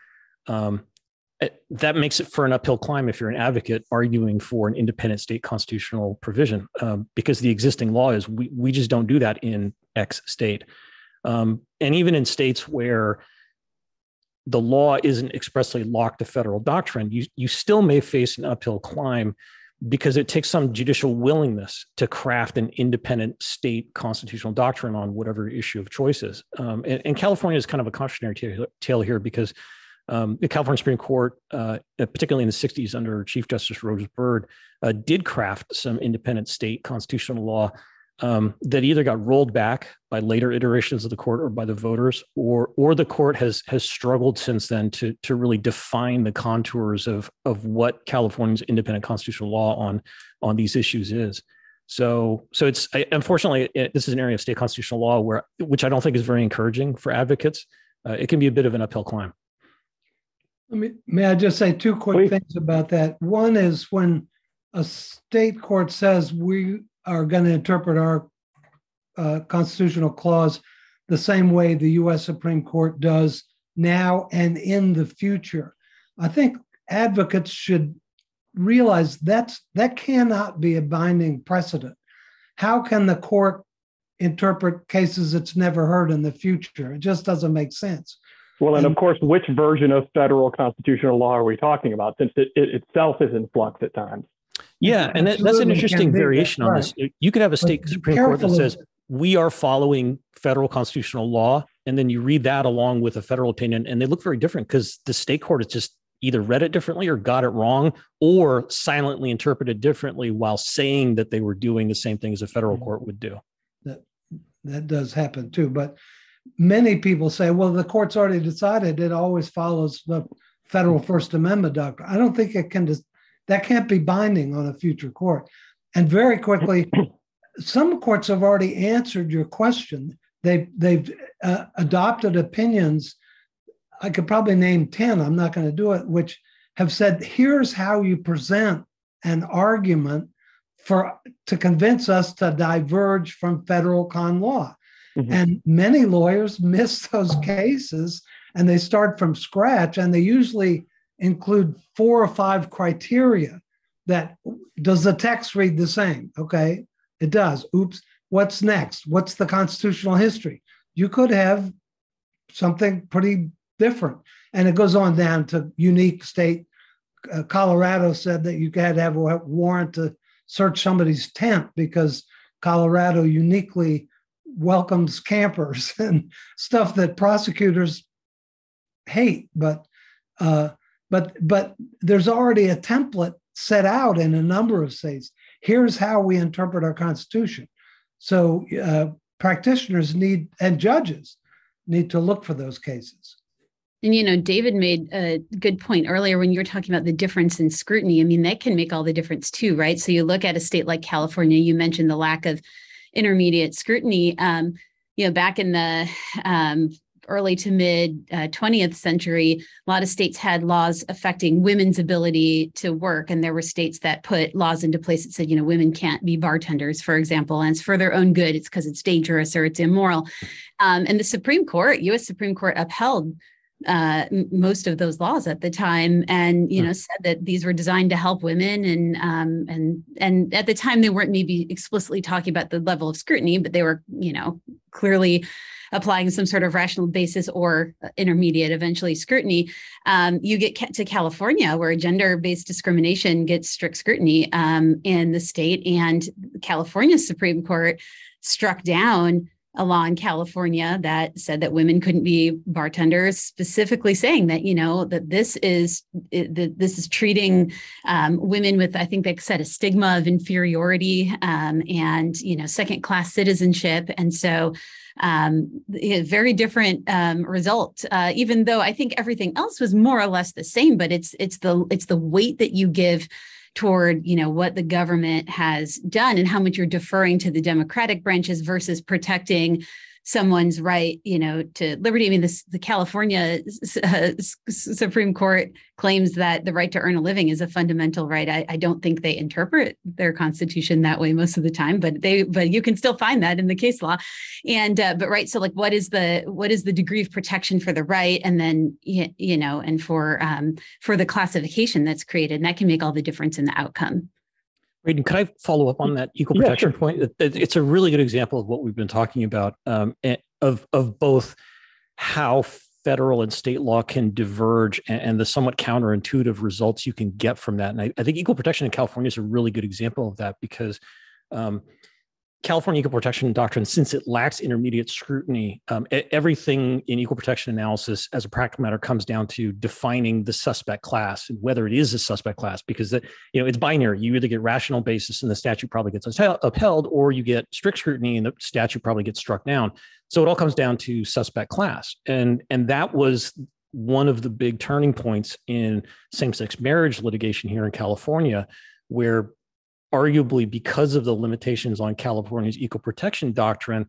That makes it for an uphill climb if you're an advocate arguing for an independent state constitutional provision, because the existing law is we just don't do that in X state. And even in states where the law isn't expressly locked to federal doctrine, you still may face an uphill climb because it takes some judicial willingness to craft an independent state constitutional doctrine on whatever issue of choice is. And California is kind of a cautionary tale here because the California Supreme Court, particularly in the 60s under Chief Justice Rose Byrd, did craft some independent state constitutional law that either got rolled back by later iterations of the court or by the voters, or the court has struggled since then to really define the contours of what California's independent constitutional law on these issues is. So it's unfortunately this is an area of state constitutional law which I don't think is very encouraging for advocates. It can be a bit of an uphill climb. May I just say two quick things about that? One is when a state court says we are going to interpret our constitutional clause the same way the U.S. Supreme Court does now and in the future, I think advocates should realize that cannot be a binding precedent. How can the court interpret cases it's never heard in the future? It just doesn't make sense. Well, and of course, which version of federal constitutional law are we talking about, since it itself is in flux at times? Yeah, and that's an interesting variation on this. You could have a state Supreme Court that says, we are following federal constitutional law, and then you read that along with a federal opinion, and they look very different because the state court has just either read it differently or got it wrong or silently interpreted differently while saying that they were doing the same thing as a federal court would do. That does happen too, but many people say, well, the court's already decided it always follows the federal First Amendment doctrine. I don't think that can't be binding on a future court. And very quickly, some courts have already answered your question. They've adopted opinions. I could probably name 10, I'm not going to do it, which have said, here's how you present an argument to convince us to diverge from federal con law. Mm-hmm. And many lawyers miss those cases and they start from scratch, and they usually include 4 or 5 criteria. That does the text read the same? Okay, it does. Oops, what's next? What's the constitutional history? You could have something pretty different. And it goes on down to unique state. Colorado said that you had to have a warrant to search somebody's tent because Colorado uniquely welcomes campers and stuff that prosecutors hate. But there's already a template set out in a number of states. Here's how we interpret our Constitution. So practitioners and judges need to look for those cases. And, David made a good point earlier when you were talking about the difference in scrutiny. I mean, that can make all the difference too, right? So you look at a state like California, you mentioned the lack of intermediate scrutiny. Back in the early to mid 20th century, a lot of states had laws affecting women's ability to work. And there were states that put laws into place that said, women can't be bartenders, for example, and it's for their own good. It's because it's dangerous or it's immoral. And the Supreme Court, U.S. Supreme Court upheld most of those laws at the time, and said that these were designed to help women, and at the time they weren't maybe explicitly talking about the level of scrutiny, but they were clearly applying some sort of rational basis or intermediate eventually scrutiny. You get to California, where gender-based discrimination gets strict scrutiny in the state, and California Supreme Court struck down a law in California that said that women couldn't be bartenders, specifically saying that, that this is treating women with, I think they said, a stigma of inferiority and, second-class citizenship. And so very different result, even though I think everything else was more or less the same, but it's the weight that you give toward, what the government has done and how much you're deferring to the democratic branches versus protecting someone's right, to liberty. I mean, the California Supreme Court claims that the right to earn a living is a fundamental right. I don't think they interpret their constitution that way most of the time, but you can still find that in the case law. And but right, so like, what is the degree of protection for the right, and then and for the classification that's created, and that can make all the difference in the outcome. Braden, could I follow up on that equal protection point? It's a really good example of what we've been talking about, of both how federal and state law can diverge and the somewhat counterintuitive results you can get from that. And I think equal protection in California is a really good example of that, because California equal protection doctrine, since it lacks intermediate scrutiny, everything in equal protection analysis as a practical matter comes down to defining the suspect class and whether it is a suspect class, because it's binary. You either get rational basis and the statute probably gets upheld, or you get strict scrutiny and the statute probably gets struck down. So it all comes down to suspect class. And that was one of the big turning points in same-sex marriage litigation here in California, where arguably because of the limitations on California's equal protection doctrine,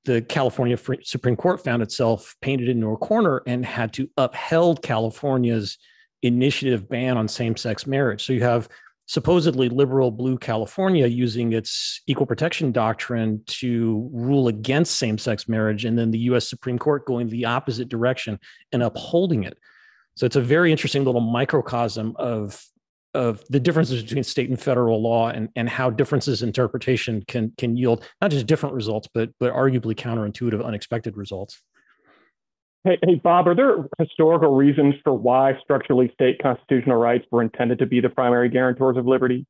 the California Supreme Court found itself painted into a corner and had to uphold California's initiative ban on same-sex marriage. So you have supposedly liberal blue California using its equal protection doctrine to rule against same-sex marriage, and then the U.S. Supreme Court going the opposite direction and upholding it. So it's a very interesting little microcosm of the differences between state and federal law, and how differences in interpretation can yield not just different results, but arguably counterintuitive, unexpected results. Hey, Bob, are there historical reasons for why structurally state constitutional rights were intended to be the primary guarantors of liberty?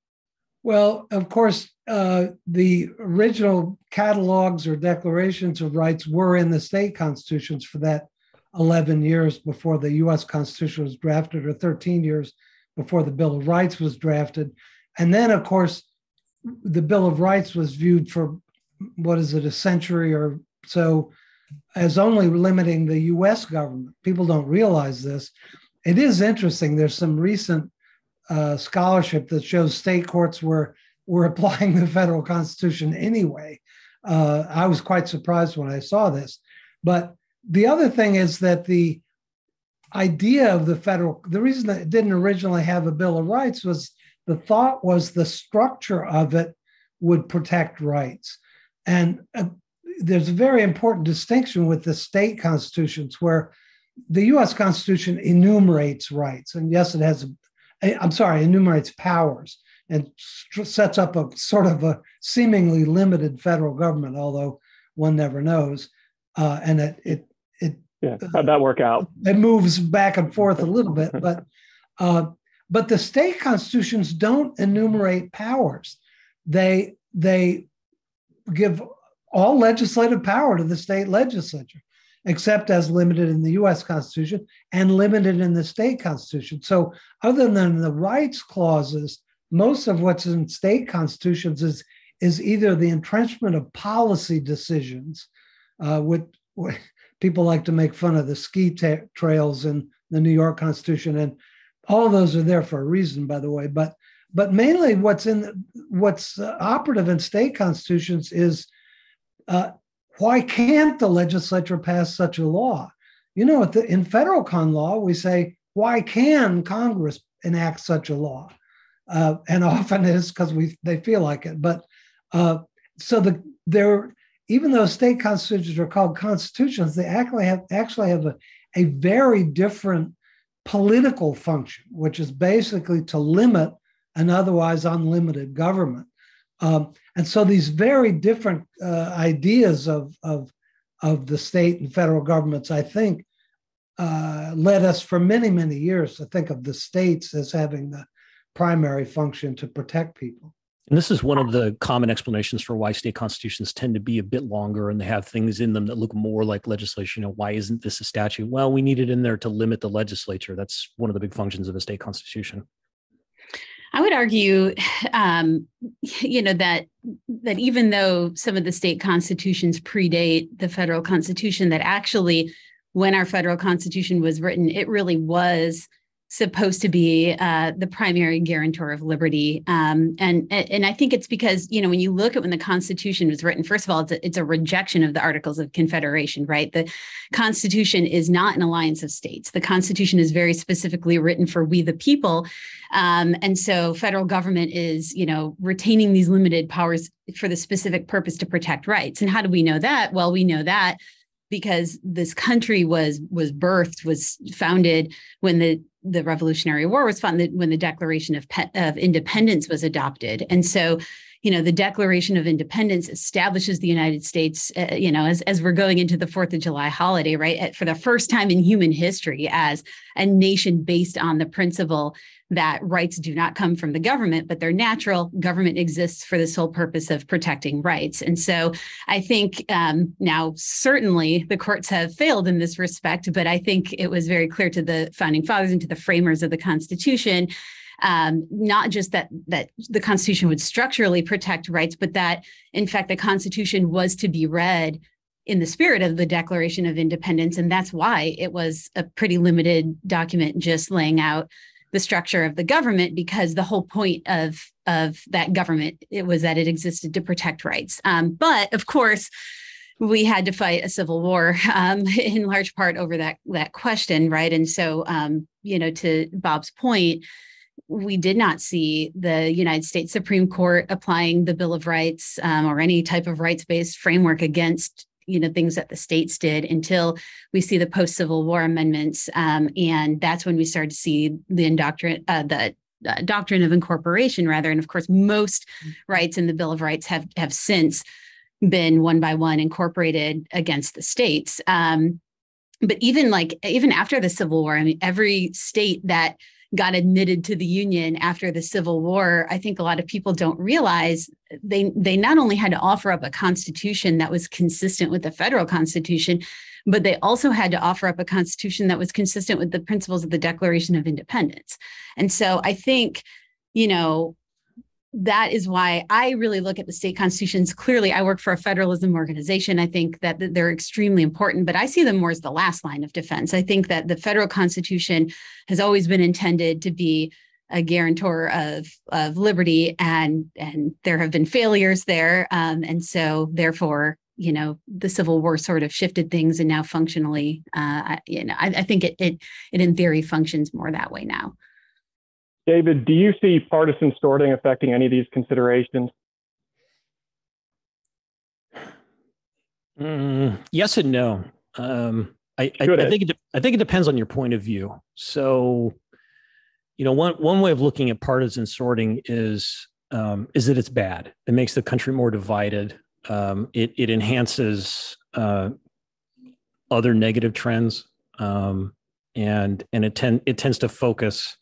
Well, of course, the original catalogs or declarations of rights were in the state constitutions for that 11 years before the U.S. Constitution was drafted, or 13 years before the Bill of Rights was drafted. And then, of course, the Bill of Rights was viewed for, a century or so as only limiting the U.S. government. People don't realize this. It is interesting. There's some recent scholarship that shows state courts were applying the federal Constitution anyway. I was quite surprised when I saw this. But the other thing is that the idea of the reason that it didn't originally have a Bill of Rights was the thought was the structure of it would protect rights. And there's a very important distinction with the state constitutions, where the U.S. Constitution enumerates rights. And yes, it has, enumerates powers and sets up a sort of a seemingly limited federal government, although one never knows. And how'd that work out? It moves back and forth a little bit, but the state constitutions don't enumerate powers. They give all legislative power to the state legislature, except as limited in the U.S. Constitution and limited in the state constitution. So other than the rights clauses, most of what's in state constitutions is either the entrenchment of policy decisions, with people like to make fun of the ski trails in the New York Constitution, and all of those are there for a reason, by the way. But mainly, what's operative in state constitutions is why can't the legislature pass such a law? In federal con law, we say, why can Congress enact such a law? And often it is because they feel like it. But even though state constitutions are called constitutions, they actually have a very different political function, which is basically to limit an otherwise unlimited government. And so these very different ideas of the state and federal governments, I think, led us for many, many years to think of the states as having the primary function to protect people. And this is one of the common explanations for why state constitutions tend to be a bit longer and they have things in them that look more like legislation. Why isn't this a statute? Well, we need it in there to limit the legislature. That's one of the big functions of a state constitution. I would argue, that even though some of the state constitutions predate the federal constitution, that actually when our federal constitution was written, it really was supposed to be the primary guarantor of liberty. And I think it's because, when you look at when the Constitution was written, first of all, it's a rejection of the Articles of Confederation, right? The Constitution is not an alliance of states. The Constitution is very specifically written for we the people. And so federal government is, retaining these limited powers for the specific purpose to protect rights. And how do we know that? Well, we know that because this country was founded when the Revolutionary War was founded, when the Declaration of Independence was adopted. And so, the Declaration of Independence establishes the United States, as we're going into the 4th of July holiday, right, for the first time in human history as a nation based on the principle that rights do not come from the government, but they're natural. Government exists for the sole purpose of protecting rights. And so I think now certainly the courts have failed in this respect, but I think it was very clear to the founding fathers and to the framers of the Constitution, not just that the Constitution would structurally protect rights, but that in fact the Constitution was to be read in the spirit of the Declaration of Independence. And that's why it was a pretty limited document, just laying out the structure of the government, because the whole point of that government, it was that it existed to protect rights. But of course, we had to fight a civil war in large part over that question, right? And so, to Bob's point, we did not see the United States Supreme Court applying the Bill of Rights or any type of rights-based framework against things that the states did until we see the post-Civil War amendments. And that's when we started to see the doctrine of incorporation, rather. And of course, most rights in the Bill of Rights have since been one by one incorporated against the states. But even after the Civil War, every state that got admitted to the Union after the Civil War, I think a lot of people don't realize they not only had to offer up a constitution that was consistent with the federal Constitution, but they also had to offer up a constitution that was consistent with the principles of the Declaration of Independence. And so I think, that is why I really look at the state constitutions. Clearly, I work for a federalism organization. I think that they're extremely important, but I see them more as the last line of defense. I think that the federal Constitution has always been intended to be a guarantor of liberty, and there have been failures there. And so therefore, the Civil War sort of shifted things, and now functionally, I think it in theory functions more that way now. David, do you see partisan sorting affecting any of these considerations? Yes and no. I think it depends on your point of view. So, one way of looking at partisan sorting is that it's bad. It makes the country more divided. It enhances other negative trends, and it tends to focus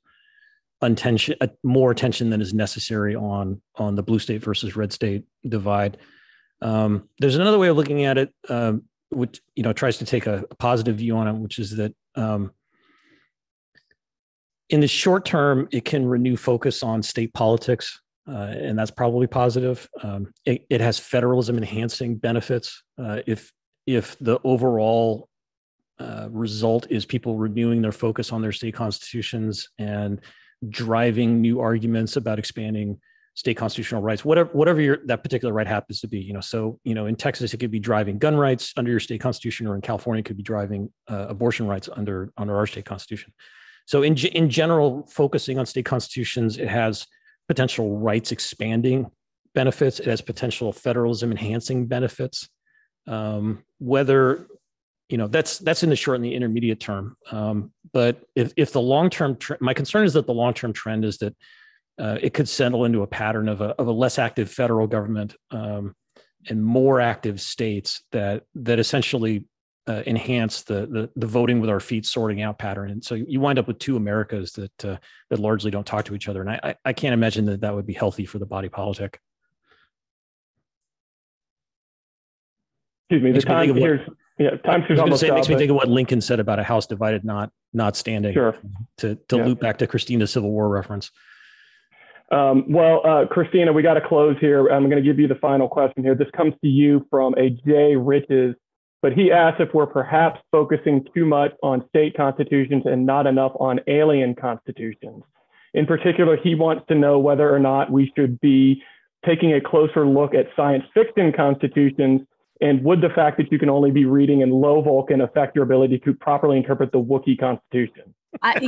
more attention than is necessary on the blue state versus red state divide. There's another way of looking at it, which tries to take a positive view on it, which is that in the short term, it can renew focus on state politics, and that's probably positive. It has federalism enhancing benefits. If the overall result is people renewing their focus on their state constitutions and driving new arguments about expanding state constitutional rights, whatever that particular right happens to be. So in Texas, it could be driving gun rights under your state constitution, or in California, it could be driving abortion rights under our state constitution. So in general, focusing on state constitutions, it has potential rights expanding benefits. It has potential federalism enhancing benefits. Whether that's in the short and the intermediate term. But if the long-term, my concern is that the long-term trend is that it could settle into a pattern of a less active federal government and more active states that essentially enhance the voting with our feet sorting out pattern. And so you wind up with two Americas that largely don't talk to each other. And I can't imagine that would be healthy for the body politic. Excuse me, the time here's... Yeah, time to almost it makes me think of what Lincoln said about a house divided, not standing. Sure. To loop back to Christina's Civil War reference. Christina, we got to close here. I'm going to give you the final question here. This comes to you from a Jay Riches but he asks if we're perhaps focusing too much on state constitutions and not enough on alien constitutions. In particular, he wants to know whether or not we should be taking a closer look at science fiction constitutions, and would the fact that you can only be reading in low Vulcan affect your ability to properly interpret the Wookiee constitution? I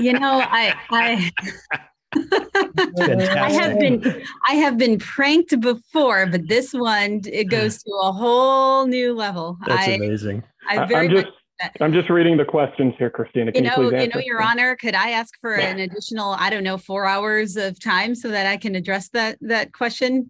have been pranked before, but this one, it goes to a whole new level. That's amazing. I'm just reading the questions here, Christina. Can you please answer? Your Honor, could I ask for an additional, 4 hours of time so that I can address that question?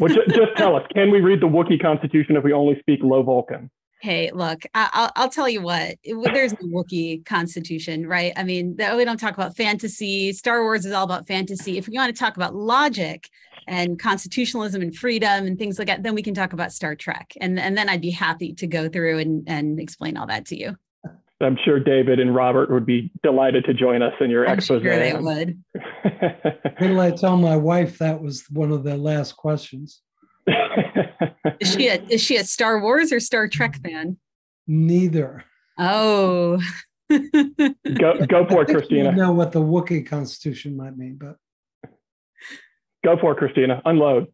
Well, just tell us, can we read the Wookiee constitution if we only speak low Vulcan? Hey, look, I'll tell you what, there's no Wookiee constitution, right? I mean, we don't talk about fantasy. Star Wars is all about fantasy. If we want to talk about logic and constitutionalism and freedom and things like that, then we can talk about Star Trek. And then I'd be happy to go through and explain all that to you. I'm sure David and Robert would be delighted to join us in your expose. I'm sure they would. What did I tell my wife? That was one of the last questions. Is she a Star Wars or Star Trek fan? Neither. Oh. Go for it, Christina. I know what the Wookiee Constitution might mean, but go for it, Christina. Unload.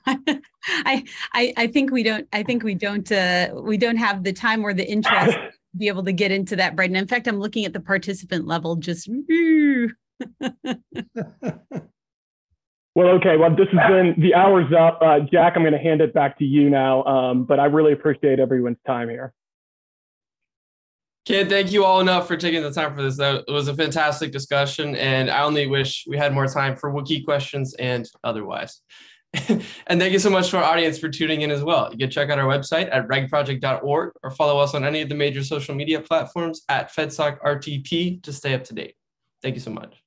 I think we don't have the time or the interest to be able to get into that, Braden. In fact, I'm looking at the participant level just. Well, okay. Well, this has been, the hour's up. Jack, I'm going to hand it back to you now, but I really appreciate everyone's time here. Can't thank you all enough for taking the time for this. That was a fantastic discussion, and I only wish we had more time for Wookiee questions and otherwise. And thank you so much to our audience for tuning in as well. You can check out our website at regproject.org or follow us on any of the major social media platforms at FedSocRTP to stay up to date. Thank you so much.